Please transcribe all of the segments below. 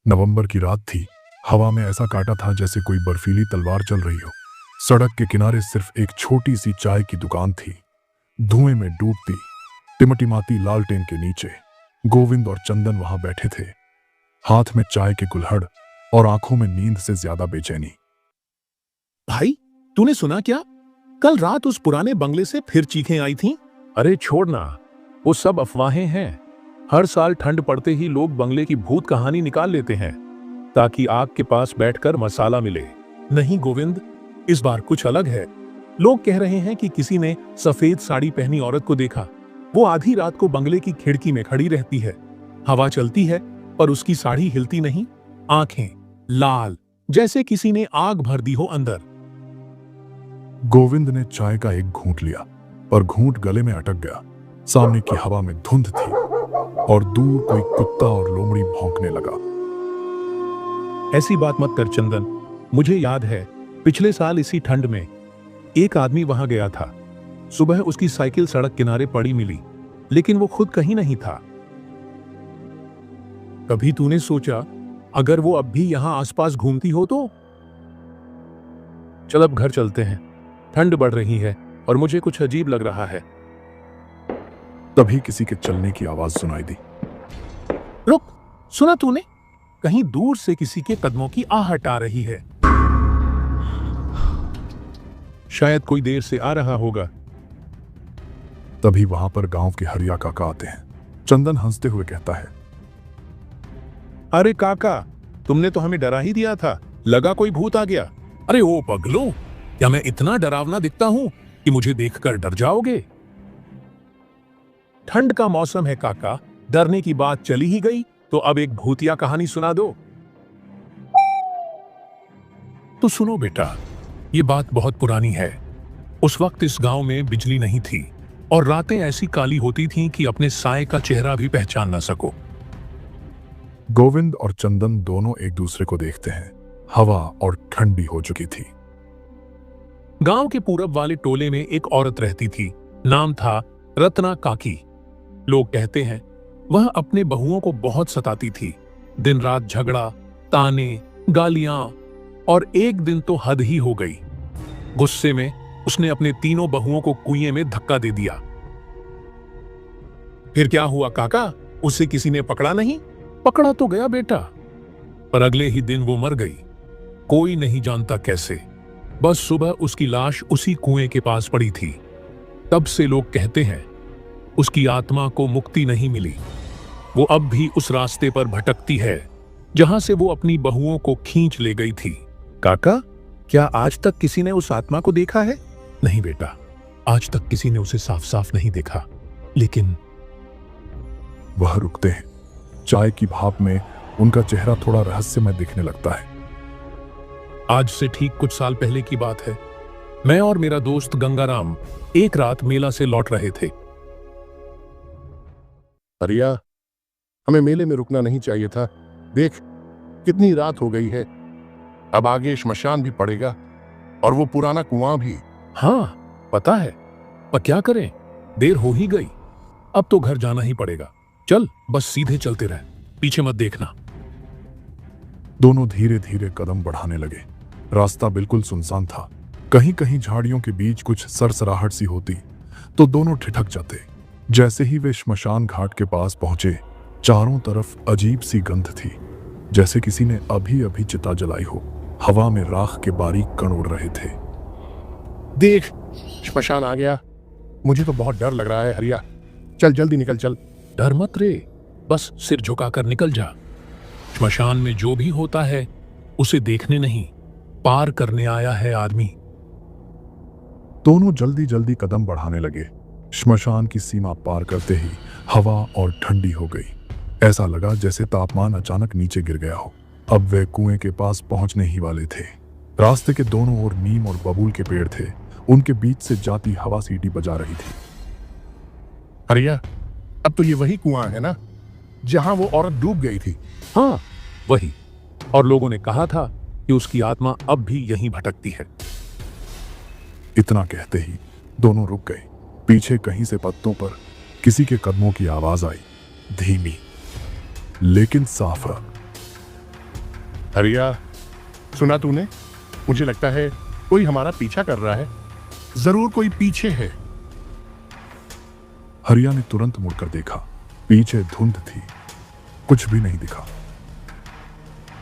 नवंबर की रात थी। हवा में ऐसा काटा था जैसे कोई बर्फीली तलवार चल रही हो। सड़क के किनारे सिर्फ एक छोटी सी चाय की दुकान थी। धुएं में डूबती टिमटिमाती लालटेन के नीचे गोविंद और चंदन वहां बैठे थे, हाथ में चाय के कुल्हड़ और आंखों में नींद से ज्यादा बेचैनी। भाई, तूने सुना क्या? कल रात उस पुराने बंगले से फिर चीखें आई थीं। अरे छोड़ना, वो सब अफवाहें हैं। हर साल ठंड पड़ते ही लोग बंगले की भूत कहानी निकाल लेते हैं ताकि आग के पास बैठकर मसाला मिले। नहीं गोविंद, इस बार कुछ अलग है। लोग कह रहे हैं कि किसी ने सफेद साड़ी पहनी औरत को देखा। वो आधी रात को बंगले की खिड़की में खड़ी रहती है। हवा चलती है पर उसकी साड़ी हिलती नहीं। आंखें लाल, जैसे किसी ने आग भर दी हो अंदर। गोविंद ने चाय का एक घूंट लिया, पर घूंट गले में अटक गया। सामने की हवा में धुंध थी और दूर कोई कुत्ता और लोमड़ी भौंकने लगा। ऐसी बात मत कर चंदन। मुझे याद है, पिछले साल इसी ठंड में एक आदमी वहां गया था। सुबह उसकी साइकिल सड़क किनारे पड़ी मिली, लेकिन वो खुद कहीं नहीं था। कभी तूने सोचा अगर वो अब भी यहां आसपास घूमती हो तो? चल अब घर चलते हैं। ठंड बढ़ रही है और मुझे कुछ अजीब लग रहा है। तभी किसी के चलने की आवाज सुनाई दी। रुक, सुना तूने? कहीं दूर से किसी के कदमों की आहट आ रही है। शायद कोई देर से आ रहा होगा। तभी वहां पर गांव के हरिया काका आते हैं। चंदन हंसते हुए कहता है, अरे काका, तुमने तो हमें डरा ही दिया था। लगा कोई भूत आ गया। अरे ओ पगलो, क्या मैं इतना डरावना दिखता हूं कि मुझे देखकर डर जाओगे? ठंड का मौसम है काका, डरने की बात चली ही गई तो अब एक भूतिया कहानी सुना दो। तो सुनो बेटा, ये बात बहुत पुरानी है। उस वक्त इस गांव में बिजली नहीं थी और रातें ऐसी काली होती थीं कि अपने साए का चेहरा भी पहचान ना सको। गोविंद और चंदन दोनों एक दूसरे को देखते हैं। हवा और ठंड भी हो चुकी थी। गांव के पूरब वाले टोले में एक औरत रहती थी। नाम था रत्ना काकी। लोग कहते हैं वह अपने बहुओं को बहुत सताती थी। दिन रात झगड़ा, ताने, गालियां, और एक दिन तो हद ही हो गई। गुस्से में उसने अपने तीनों बहुओं को कुएं में धक्का दे दिया। फिर क्या हुआ काका? उसे किसी ने पकड़ा नहीं? पकड़ा तो गया बेटा, पर अगले ही दिन वो मर गई। कोई नहीं जानता कैसे। बस सुबह उसकी लाश उसी कुएं के पास पड़ी थी। तब से लोग कहते हैं उसकी आत्मा को मुक्ति नहीं मिली। वो अब भी उस रास्ते पर भटकती है जहां से वो अपनी बहुओं को खींच ले गई थी। काका, क्या आज तक किसी ने उस आत्मा को देखा है? नहीं बेटा, आज तक किसी ने उसे साफ साफ नहीं देखा, लेकिन वह रुकते हैं। चाय की भाप में उनका चेहरा थोड़ा रहस्यमय दिखने लगता है। आज से ठीक कुछ साल पहले की बात है। मैं और मेरा दोस्त गंगाराम एक रात मेला से लौट रहे थे। हरिया, हमें मेले में रुकना नहीं चाहिए था। देख, कितनी रात हो गई है। अब आगे श्मशान भी पड़ेगा और वो पुराना कुआं भी। हाँ पता है, पर क्या करें, देर हो ही गई। अब तो घर जाना ही पड़ेगा। चल बस सीधे चलते रह, पीछे मत देखना। दोनों धीरे धीरे कदम बढ़ाने लगे। रास्ता बिल्कुल सुनसान था। कहीं कहीं झाड़ियों के बीच कुछ सरसराहट सी होती तो दोनों ठिठक जाते। जैसे ही वे श्मशान घाट के पास पहुंचे, चारों तरफ अजीब सी गंध थी, जैसे किसी ने अभी अभी चिता जलाई हो। हवा में राख के बारीक कण उड़ रहे थे। देख, श्मशान आ गया। मुझे तो बहुत डर लग रहा है हरिया। चल जल्दी निकल चल। डर मत रे, बस सिर झुकाकर निकल जा। श्मशान में जो भी होता है उसे देखने नहीं, पार करने आया है आदमी। दोनों जल्दी जल्दी कदम बढ़ाने लगे। श्मशान की सीमा पार करते ही हवा और ठंडी हो गई। ऐसा लगा जैसे तापमान अचानक नीचे गिर गया हो। अब वे कुएं के पास पहुंचने ही वाले थे। रास्ते के दोनों ओर नीम और बबूल के पेड़ थे। उनके बीच से जाती हवा सीटी बजा रही थी। हरिया, अब तो ये वही कुआं है ना जहां वो औरत डूब गई थी? हाँ वही, और लोगों ने कहा था कि उसकी आत्मा अब भी यहीं भटकती है। इतना कहते ही दोनों रुक गए। पीछे कहीं से पत्तों पर किसी के कदमों की आवाज आई, धीमी लेकिन साफ। हरिया, सुना तूने? मुझे लगता है कोई हमारा पीछा कर रहा है। जरूर कोई पीछे है। हरिया ने तुरंत मुड़कर देखा। पीछे धुंध थी, कुछ भी नहीं दिखा।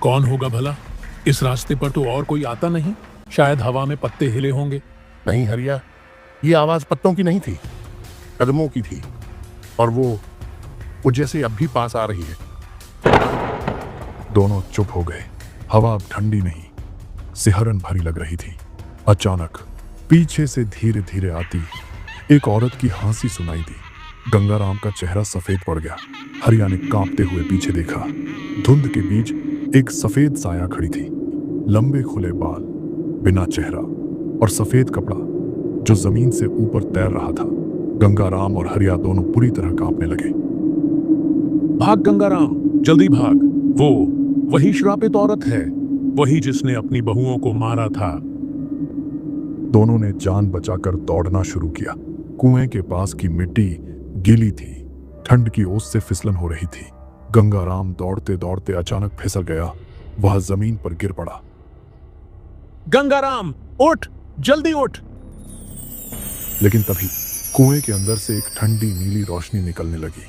कौन होगा भला? इस रास्ते पर तो और कोई आता नहीं। शायद हवा में पत्ते हिले होंगे। नहीं हरिया, ये आवाज पत्तों की नहीं थी, कदमों की थी। और वो जैसे अब भी पास आ रही है। दोनों चुप हो गए। हवा अब ठंडी नहीं, सिहरन भरी लग रही थी। अचानक पीछे से धीरे धीरे आती एक औरत की हंसी सुनाई दी। गंगाराम का चेहरा सफेद पड़ गया। हरिया ने कांपते हुए पीछे देखा। धुंध के बीच एक सफेद साया खड़ी थी। लंबे खुले बाल, बिना चेहरा और सफेद कपड़ा जो जमीन से ऊपर तैर रहा था। गंगाराम और हरिया दोनों पूरी तरह कांपने लगे। भाग गंगाराम, जल्दी भाग। वो वही श्रापित औरत है, वही जिसने अपनी बहुओं को मारा था। दोनों ने जान बचाकर दौड़ना शुरू किया। कुएं के पास की मिट्टी गीली थी, ठंड की ओस से फिसलन हो रही थी। गंगाराम दौड़ते दौड़ते अचानक फिसल गया। वह जमीन पर गिर पड़ा। गंगाराम, उठ, जल्दी उठ। लेकिन तभी कुएं के अंदर से एक ठंडी नीली रोशनी निकलने लगी।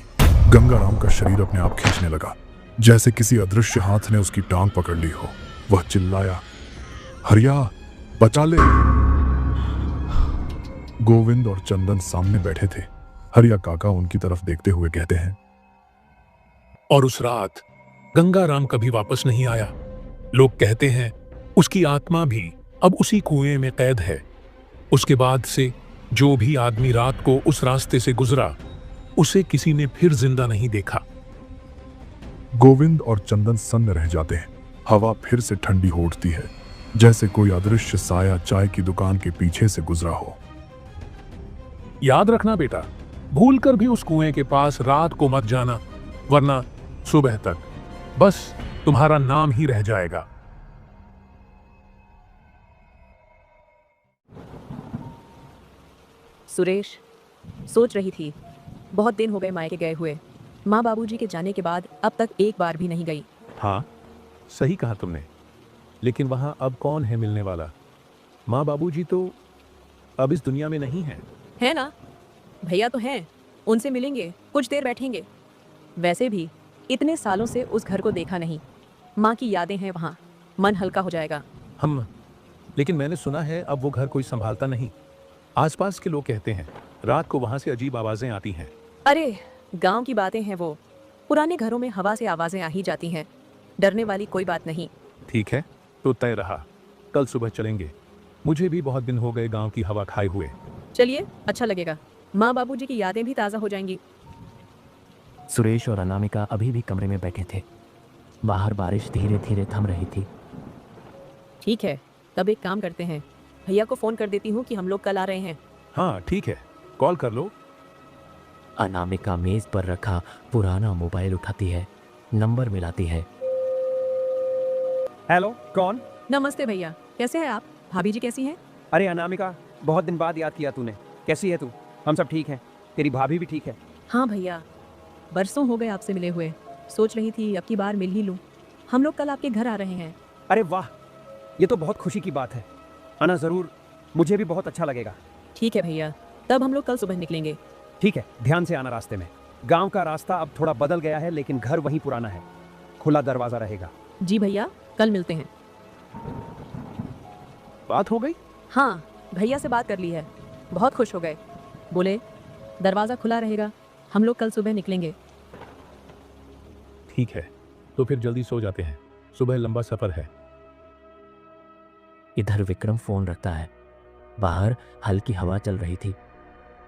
गंगाराम का शरीर अपने आप खींचने लगा, जैसे किसी अदृश्य हाथ ने उसकी टांग पकड़ ली हो। वह चिल्लाया, हरिया, बचा ले। गोविंद और चंदन सामने बैठे थे। हरिया काका उनकी तरफ देखते हुए कहते हैं, और उस रात गंगाराम कभी वापस नहीं आया। लोग कहते हैं उसकी आत्मा भी अब उसी कुएं में कैद है। उसके बाद से जो भी आदमी रात को उस रास्ते से गुजरा, उसे किसी ने फिर जिंदा नहीं देखा। गोविंद और चंदन सन्न रह जाते हैं। हवा फिर से ठंडी हो उठती है, जैसे कोई अदृश्य साया चाय की दुकान के पीछे से गुजरा हो। याद रखना बेटा, भूल कर भी उस कुएं के पास रात को मत जाना, वरना सुबह तक बस तुम्हारा नाम ही रह जाएगा। सुरेश, सोच रही थी, बहुत दिन हो गए मायके गए हुए। माँ बाबूजी के जाने के बाद अब तक एक बार भी नहीं गई। हाँ, सही कहा तुमने। लेकिन वहां अब कौन है मिलने वाला? माँ बाबूजी तो अब इस दुनिया में नहीं है। है ना? भैया तो हैं, उनसे मिलेंगे, कुछ देर बैठेंगे। वैसे भी इतने सालों से उस घर को देखा नहीं। माँ की यादें हैं वहाँ, मन हल्का हो जाएगा। लेकिन मैंने सुना है अब वो घर कोई संभालता नहीं। आसपास के लोग कहते हैं रात को वहां से अजीब आवाजें आती हैं। अरे, गांव की बातें हैं वो। पुराने घरों में हवा से आवाजें आ ही जाती हैं। डरने वाली कोई बात नहीं। ठीक है, तो तय रहा, कल सुबह चलेंगे। मुझे भी बहुत दिन हो गए गांव की हवा खाए हुए। चलिए, अच्छा लगेगा। माँ बाबूजी की यादें भी ताज़ा हो जाएंगी। सुरेश और अनामिका अभी भी कमरे में बैठे थे। बाहर बारिश धीरे धीरे थम रही थी। ठीक है, तब एक काम करते हैं, भैया को फ़ोन कर देती हूँ कि हम लोग कल आ रहे हैं। हाँ ठीक है, कॉल कर लो। अनामिका मेज पर रखा पुराना मोबाइल उठाती है, नंबर मिलाती है। हेलो, कौन? नमस्ते भैया, कैसे हैं आप? भाभी जी कैसी हैं? अरे अनामिका, बहुत दिन बाद याद किया तूने। कैसी है तू? हम सब ठीक हैं। तेरी भाभी भी ठीक है। हाँ भैया, बरसों हो गए आपसे मिले हुए। सोच रही थी अब की बार मिल ही लूँ। हम लोग कल आपके घर आ रहे हैं। अरे वाह, ये तो बहुत खुशी की बात है। आना ज़रूर, मुझे भी बहुत अच्छा लगेगा। ठीक है भैया, तब हम लोग कल सुबह निकलेंगे। ठीक है, ध्यान से आना रास्ते में। गांव का रास्ता अब थोड़ा बदल गया है, लेकिन घर वहीं पुराना है। खुला दरवाज़ा रहेगा। जी भैया, कल मिलते हैं। बात हो गई? हाँ, भैया से बात कर ली है, बहुत खुश हो गए। बोले दरवाज़ा खुला रहेगा, हम लोग कल सुबह निकलेंगे। ठीक है, तो फिर जल्दी सो जाते हैं, सुबह लंबा सफर है। इधर विक्रम फोन रखता है। बाहर हल्की हवा चल रही थी।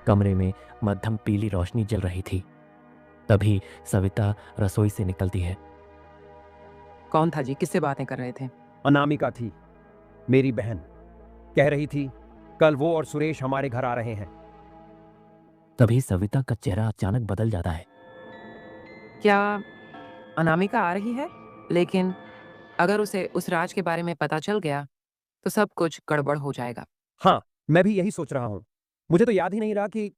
कमरे में मध्यम पीली रोशनी जल रही थी। तभी सविता रसोई से निकलती है। कौन था जी? किससे बातें कर रहे थे? अनामिका थी, मेरी बहन। कह रही थी कल वो और सुरेश हमारे घर आ रहे हैं। तभी सविता का चेहरा अचानक बदल जाता है। क्या अनामिका आ रही है? लेकिन अगर उसे उस राज के बारे में पता चल गया तो सब कुछ गड़बड़ हो जाएगा। हाँ, मैं भी यही सोच रहा हूँ। मुझे तो याद ही नहीं रहा कि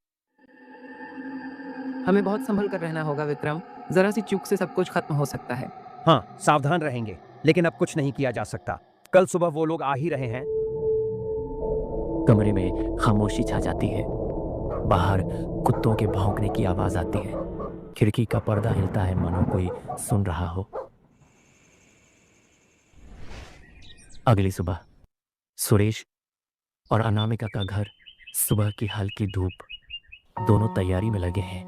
हमें बहुत संभल कर रहना होगा विक्रम। जरा सी चूक से सब कुछ खत्म हो सकता है। हाँ, सावधान रहेंगे। लेकिन अब कुछ नहीं किया जा सकता। कल सुबह वो लोग आ ही रहे हैं। कमरे में खामोशी छा जाती है। बाहर कुत्तों के भौंकने की आवाज आती है। खिड़की का पर्दा हिलता है, मानो कोई सुन रहा हो। अगली सुबह सुरेश और अनामिका का घर, सुबह की हल्की धूप, दोनों तैयारी में लगे हैं।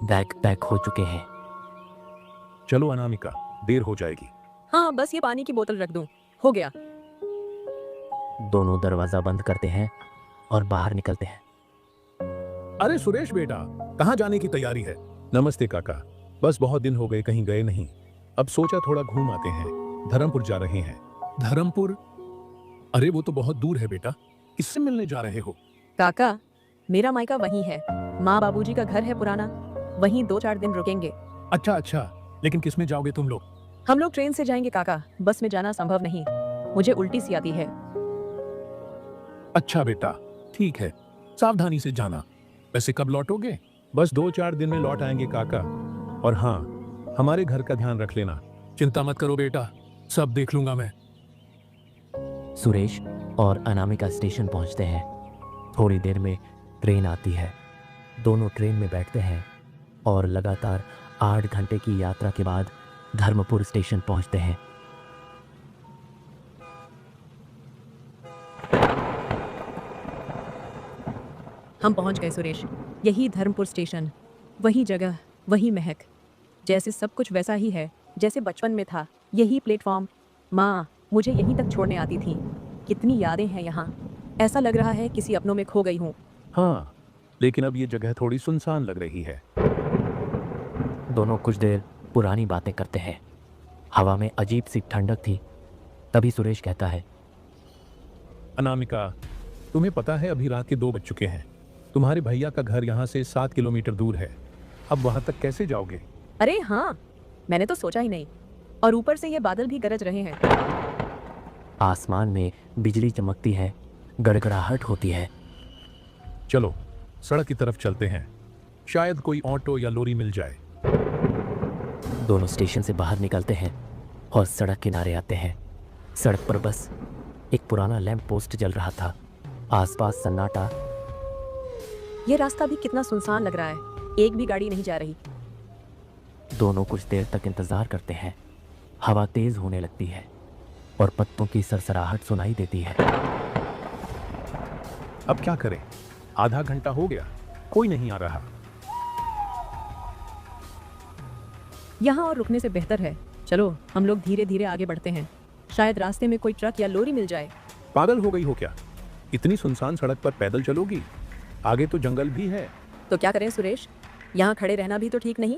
बैग पैक हो चुके हैं। चलो अनामिका, देर हो जाएगी। हाँ, बस ये पानी की बोतल रख दूं, हो गया। दोनों दरवाजा बंद करते हैं और बाहर निकलते हैं। अरे सुरेश बेटा, कहाँ जाने की तैयारी है? नमस्ते काका, बस बहुत दिन हो गए कहीं गए नहीं। अब सोचा थोड़ा घूम आते हैं। धर्मपुर जा रहे हैं। धर्मपुर? अरे वो तो बहुत दूर है बेटा, किससे मिलने जा रहे हो? काका, मेरा मायका वहीं है। माँ बाबूजी का घर है पुराना, वहीं 2-4 दिन रुकेंगे। अच्छा अच्छा, लेकिन किस में जाओगे तुम लोग? हम लोग ट्रेन से जाएंगे काका, बस में जाना संभव नहीं, मुझे उल्टी सी आती है। अच्छा बेटा, ठीक है, सावधानी से जाना। वैसे कब लौटोगे? बस 2-4 दिन में लौट आएंगे काका। और हाँ, हमारे घर का ध्यान रख लेना। चिंता मत करो बेटा, सब देख लूंगा मैं। सुरेश और अनामिका स्टेशन पहुंचते हैं। थोड़ी देर में ट्रेन आती है। दोनों ट्रेन में बैठते हैं और लगातार 8 घंटे की यात्रा के बाद धर्मपुर स्टेशन पहुंचते हैं। हम पहुंच गए सुरेश, यही धर्मपुर स्टेशन, वही जगह, वही महक, जैसे सब कुछ वैसा ही है जैसे बचपन में था। यही प्लेटफॉर्म, माँ मुझे यहीं तक छोड़ने आती थी। कितनी यादें हैं यहाँ, ऐसा लग रहा है किसी अपनों में खो गई हूँ। हाँ, लेकिन अब ये जगह थोड़ी सुनसान लग रही है। दोनों कुछ देर पुरानी बातें करते हैं। हवा में अजीब सी ठंडक थी। तभी सुरेश कहता है, अनामिका, तुम्हें पता है अभी रात के 2 बज चुके हैं। तुम्हारे भैया का घर यहाँ से 7 किलोमीटर दूर है। अब वहां तक कैसे जाओगे? अरे हाँ, मैंने तो सोचा ही नहीं। और ऊपर से ये बादल भी गरज रहे हैं। आसमान में बिजली चमकती है, गड़गड़ाहट होती है। चलो सड़क की तरफ चलते हैं, शायद कोई ऑटो या लोरी मिल जाए। दोनों स्टेशन से बाहर निकलते हैं और सड़क किनारे आते हैं। सड़क पर बस एक पुराना लैंप पोस्ट जल रहा था। आसपास सन्नाटा। ये रास्ता भी कितना सुनसान लग रहा है, एक भी गाड़ी नहीं जा रही। दोनों कुछ देर तक इंतजार करते हैं। हवा तेज होने लगती है और पत्तों की सरसराहट सुनाई देती है। अब क्या करें? आधा घंटा हो गया, कोई नहीं आ रहा। यहाँ और रुकने से बेहतर है, चलो हम लोग धीरे धीरे आगे बढ़ते हैं। शायद रास्ते में कोई ट्रक या लोरी मिल जाए। पागल हो गई हो क्या? इतनी सुनसान सड़क पर पैदल चलोगी? आगे तो जंगल भी है। तो क्या करें सुरेश, यहाँ खड़े रहना भी तो ठीक नहीं।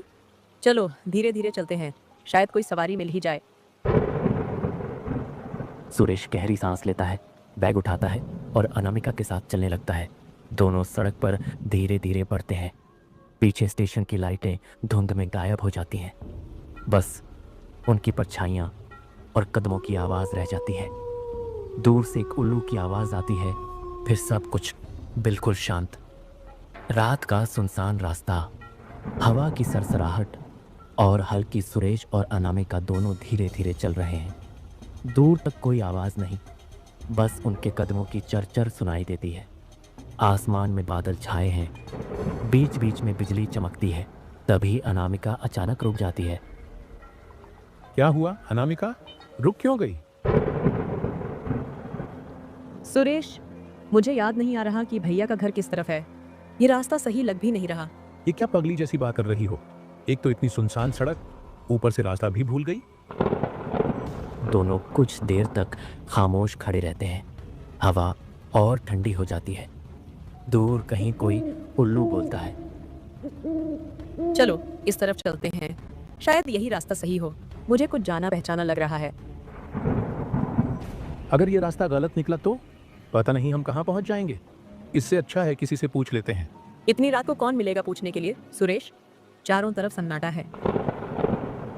चलो धीरे धीरे चलते हैं, शायद कोई सवारी मिल ही जाए। सुरेश गहरी सांस लेता है, बैग उठाता है और अनामिका के साथ चलने लगता है। दोनों सड़क पर धीरे धीरे बढ़ते हैं। पीछे स्टेशन की लाइटें धुंध में गायब हो जाती हैं। बस उनकी परछाइयाँ और कदमों की आवाज़ रह जाती है। दूर से एक उल्लू की आवाज़ आती है, फिर सब कुछ बिल्कुल शांत। रात का सुनसान रास्ता, हवा की सरसराहट और हल्की। सुरेश और अनामिका दोनों धीरे धीरे चल रहे हैं। दूर तक कोई आवाज़ नहीं, बस उनके कदमों की चरचर सुनाई देती है। आसमान में बादल छाए हैं, बीच बीच में बिजली चमकती है। तभी अनामिका अचानक रुक जाती है। क्या हुआ अनामिका, रुक क्यों गई? सुरेश, मुझे याद नहीं आ रहा कि भैया का घर किस तरफ है। ये रास्ता सही लग भी नहीं रहा। ये क्या पगली जैसी बात कर रही हो? एक तो इतनी सुनसान सड़क, ऊपर से रास्ता भी भूल गई। दोनों कुछ देर तक खामोश खड़े रहते हैं। हवा और ठंडी हो जाती है। दूर कहीं कोई उल्लू बोलता है, चलो इस तरफ चलते हैं, शायद यही रास्ता सही हो। मुझे कुछ जाना पहचाना लग रहा है। अगर ये रास्ता गलत निकला तो पता नहीं हम कहाँ पहुँच जाएंगे। इससे अच्छा है किसी से पूछ लेते हैं। इतनी रात को कौन मिलेगा पूछने के लिए सुरेश? चारों तरफ सन्नाटा है।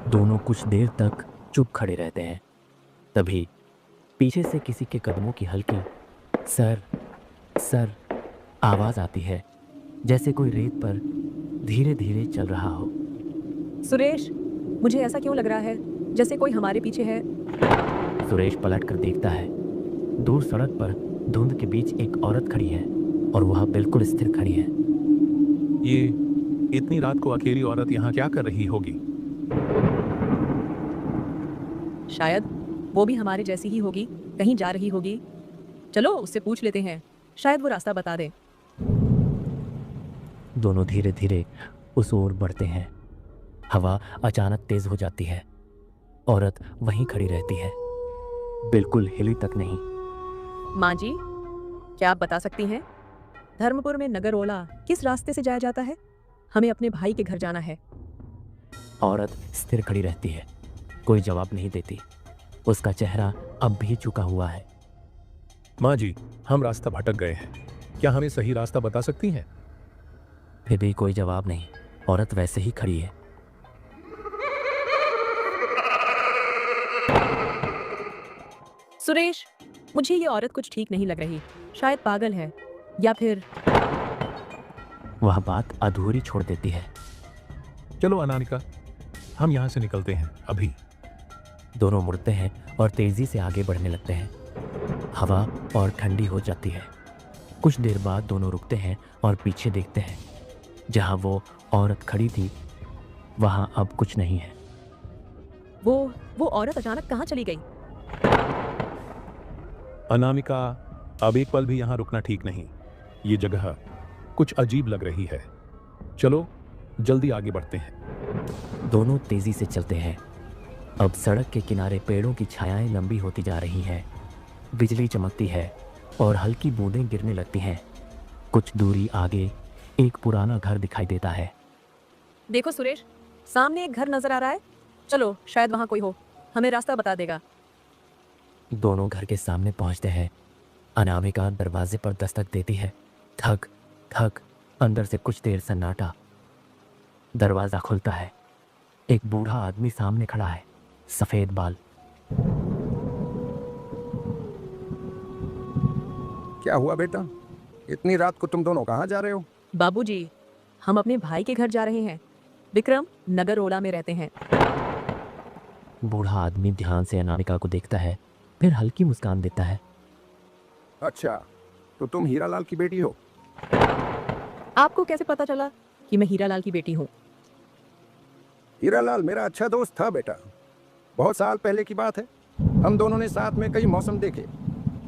दोनों कुछ देर तक चुप खड़े रहते हैं। तभी पीछे से किसी के कदमों की हल्की सर सर आवाज आती है, जैसे कोई रेत पर धीरे धीरे चल रहा हो। सुरेश, मुझे ऐसा क्यों लग रहा है जैसे कोई हमारे पीछे है। सुरेश पलट कर देखता है। दूर सड़क पर धुंध के बीच एक औरत खड़ी है और वह बिल्कुल स्थिर खड़ी है। ये इतनी रात को अकेली औरत यहाँ क्या कर रही होगी? शायद वो भी हमारे जैसी ही होगी, कहीं जा रही होगी। चलो उससे पूछ लेते हैं, शायद वो रास्ता बता दे। दोनों धीरे धीरे उस ओर बढ़ते हैं। हवा अचानक तेज हो जाती है। औरत वहीं खड़ी रहती है, बिल्कुल हिली तक नहीं। माँ जी, क्या आप बता सकती हैं धर्मपुर में नगरोला किस रास्ते से जाया जाता है? हमें अपने भाई के घर जाना है। औरत स्थिर खड़ी रहती है, कोई जवाब नहीं देती। उसका चेहरा अब भी झुका हुआ है। माँ जी, हम रास्ता भटक गए हैं, क्या हमें सही रास्ता बता सकती हैं? फिर भी कोई जवाब नहीं। औरत वैसे ही खड़ी है। सुरेश, मुझे ये औरत कुछ ठीक नहीं लग रही। शायद पागल है या फिर। वह बात अधूरी छोड़ देती है। चलो अनामिका, हम यहाँ से निकलते हैं अभी। दोनों मुड़ते हैं और तेजी से आगे बढ़ने लगते हैं। हवा और ठंडी हो जाती है। कुछ देर बाद दोनों रुकते हैं और पीछे देखते हैं। जहाँ वो औरत खड़ी थी वहाँ अब कुछ नहीं है। वो औरत अचानक कहाँ चली गई? अनामिका, अब एक पल भी यहाँ रुकना ठीक नहीं। ये जगह कुछ अजीब लग रही है। चलो जल्दी आगे बढ़ते हैं। दोनों तेजी से चलते हैं। अब सड़क के किनारे पेड़ों की छायाएं लंबी होती जा रही हैं। बिजली चमकती है और हल्की बूंदें गिरने लगती हैं। कुछ दूरी आगे एक पुराना घर दिखाई देता है। देखो सुरेश, सामने एक घर नजर आ रहा है। चलो, शायद वहाँ कोई हो, हमें रास्ता बता देगा। दोनों घर के सामने पहुंचते हैं। अनामिका दरवाजे पर दस्तक देती है। ठक ठक, अंदर से कुछ देर सन्नाटा। दरवाजा खुलता है। एक बूढ़ा आदमी सामने खड़ा है, सफेद बाल। क्या हुआ बेटा? इतनी रात को तुम दोनों कहाँ जा रहे हो? बाबूजी, हम अपने भाई के घर जा रहे हैं। विक्रम नगरोला में रहते हैं। बूढ़ा आदमी ध्यान से अनामिका को देखता है, फिर हल्की मुस्कान देता है। अच्छा, तो तुम हीरालाल की बेटी हो? आपको कैसे पता चला कि मैं हीरालाल की बेटी हूँ? हीरालाल मेरा अच्छा दोस्त था बेटा। बहुत साल पहले की बात है। हम दोनों ने साथ में कई मौसम देखे,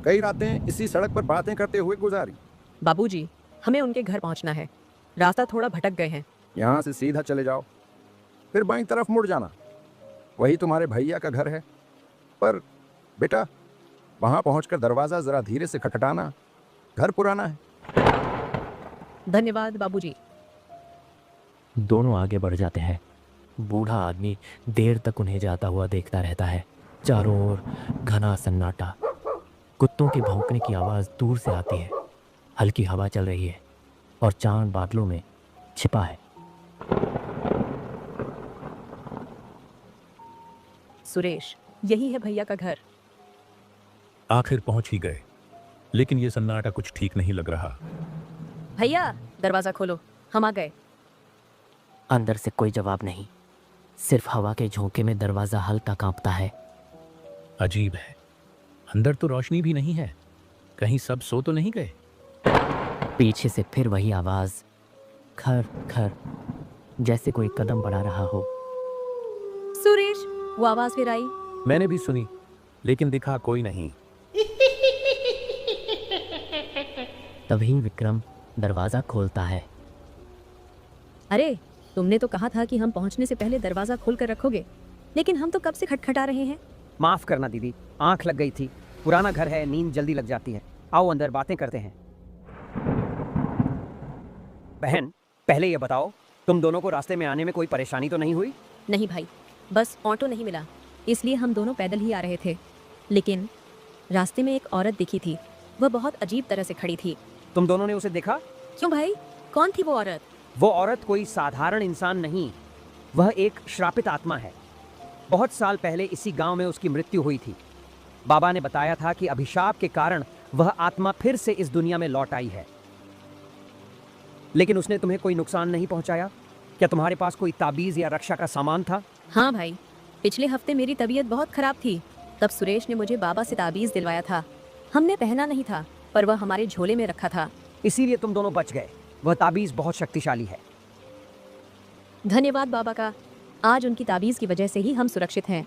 कई रातें इसी सड़क पर बातें करते हुए गुजारी। बाबूजी, हमें उनके घर पहुँचना है। रास्ता थोड़ा भटक गए हैं। यहाँ से सीधा चले जाओ, फिर बाईं तरफ मुड़ जाना, वही तुम्हारे भैया का घर है। पर बेटा, वहाँ पहुँचकर दरवाज़ा ज़रा धीरे से खटखटाना, घर पुराना है। धन्यवाद बाबूजी। दोनों आगे बढ़ जाते हैं। बूढ़ा आदमी देर तक उन्हें जाता हुआ देखता रहता है। चारों ओर घना सन्नाटा। कुत्तों के भौंकने की आवाज़ दूर से आती है। हल्की हवा चल रही है और चांद बादलों में छिपा है। सुरेश, यही है भैया का घर। आखिर पहुंच ही गए, लेकिन ये सन्नाटा कुछ ठीक नहीं लग रहा। भैया, दरवाजा खोलो, हम आ गए। अंदर से कोई जवाब नहीं, सिर्फ हवा के झोंके में दरवाजा हल्का कांपता है। अजीब है, अंदर तो रोशनी भी नहीं है। कहीं सब सो तो नहीं गए? पीछे से फिर वही आवाज, खर खर, जैसे कोई कदम बढ़ा रहा हो। सुरेश, वो आवाज फिर आई। मैंने भी सुनी, लेकिन दिखा कोई नहीं। तभी विक्रम दरवाजा खोलता है। अरे, तुमने तो कहा था कि हम पहुंचने से पहले दरवाजा खोल कर रखोगे, लेकिन हम तो कब से खटखटा रहे हैं। माफ करना दीदी, आंख लग गई थी। पुराना घर है, नींद जल्दी लग जाती है। आओ अंदर बातें करते हैं। बहन, पहले ये बताओ, तुम दोनों को रास्ते में आने में कोई परेशानी तो नहीं हुई? नहीं भाई, बस ऑटो नहीं मिला, इसलिए हम दोनों पैदल ही आ रहे थे। लेकिन रास्ते में एक औरत दिखी थी। वह बहुत अजीब तरह से खड़ी थी। तुम दोनों ने उसे देखा? क्यों भाई, कौन थी वो औरत? वो औरत कोई साधारण इंसान नहीं, वह एक श्रापित आत्मा है। बहुत साल पहले इसी गांव में उसकी मृत्यु हुई थी। बाबा ने बताया था कि अभिशाप के कारण वह आत्मा फिर से इस दुनिया में लौट आई है। लेकिन उसने तुम्हें कोई नुकसान नहीं पहुंचाया? क्या तुम्हारे पास कोई ताबीज या रक्षा का सामान था? हाँ भाई, पिछले हफ्ते मेरी तबीयत बहुत खराब थी। तब सुरेश ने मुझे बाबा से ताबीज दिलवाया था। हमने पहना नहीं था, पर वह हमारे झोले में रखा था। इसीलिए तुम दोनों बच गए। वह ताबीज बहुत शक्तिशाली है। धन्यवाद बाबा का। आज उनकी ताबीज की वजह से ही हम सुरक्षित हैं।